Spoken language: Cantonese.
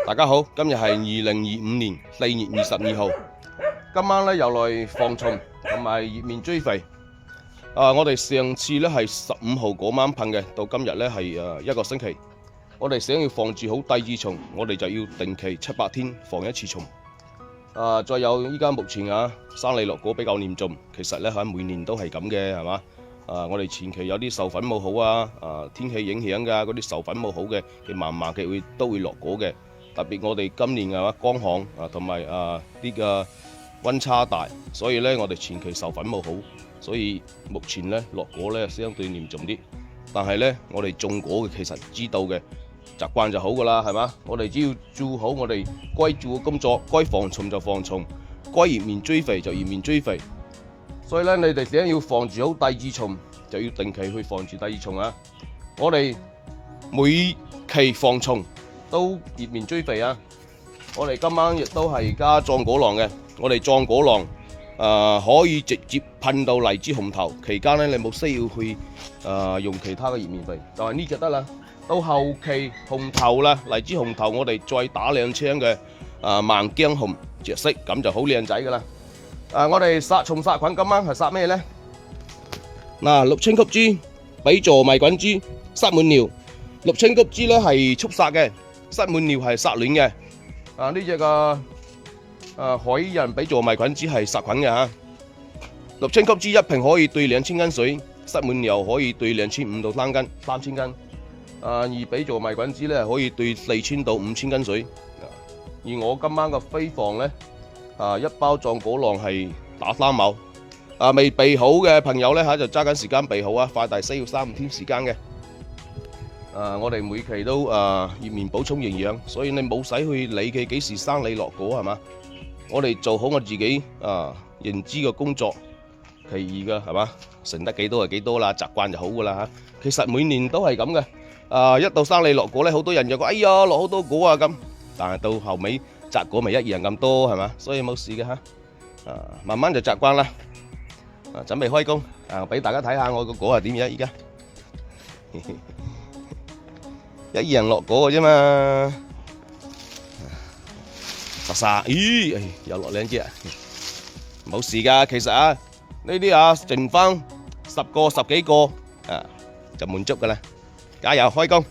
大家好，今日係2025年4月22號。今晚咧又來防蟲同埋葉面追肥。我哋上次咧係15號嗰晚噴嘅，到今日咧係一個星期。我哋想要防治好帶子蟲，我哋就要定期7-8天防一次蟲。再有依家目前生理落果比較嚴重，其實咧每年都係咁嘅，係嘛？我哋前期有啲授粉冇好天氣影響㗎，嗰啲授粉冇好嘅，佢慢慢嘅都會落果嘅。特別我哋今年乾旱同埋啲嘅溫差大，所以咧我哋前期授粉冇好，所以目前咧落果咧相對嚴重啲。但係咧我哋種果嘅其實知道嘅習慣就好㗎啦，係嘛？我哋只要做好我哋該做嘅工作，該防蟲就防蟲，該葉面追肥就葉面追肥。所以咧，你哋想要防住好帶子蟲，就要定期去防住帶子蟲啊！我哋每期防蟲都葉面追肥啊！我哋今晚亦都係加壯果囊嘅。我哋壯果囊可以直接噴到荔枝紅頭，期間咧你冇需要去用其他嘅葉面肥，就係呢隻得啦。到後期紅頭啦，荔枝紅頭我哋再打2槍嘅萬薑紅芍色，咁就好靚仔噶啦。我哋殺蟲殺菌今晚係殺咩咧？六青菊珠、比座迷菌珠、塞滿尿。六青菊珠咧係速殺嘅，塞滿尿係殺卵嘅。呢隻海人比座迷菌珠係殺菌嘅嚇。六青菊珠一瓶可以兌2000斤水，塞滿尿可以兌2500到3000斤。而比座迷菌珠咧可以兌4000到5000斤水。而我今晚嘅飛防咧，一包壯果囊係打3畝。未備好嘅朋友咧就揸緊時間備好啊！快遞需要3-5天時間嘅。我哋每期都葉面補充營養，所以你冇使去理佢幾時生你落果係嘛？我哋做好我自己認知嘅工作，其餘嘅係嘛？成得幾多係幾多啦，習慣就好噶啦嚇。其實每年都係咁嘅。一到生你落果咧，好多人就講：哎呀，落好多果啊咁。但係到後尾摘果咪一樣咁多係嘛？所以冇事嘅嚇。慢慢就習慣啦。準備開工，俾大家睇下我個果係點樣依家。一樣落果嘅啫嘛。沙，咦，又落2隻，冇事㗎。其實呢啲剩翻10個10幾個就滿足㗎啦。加油開工！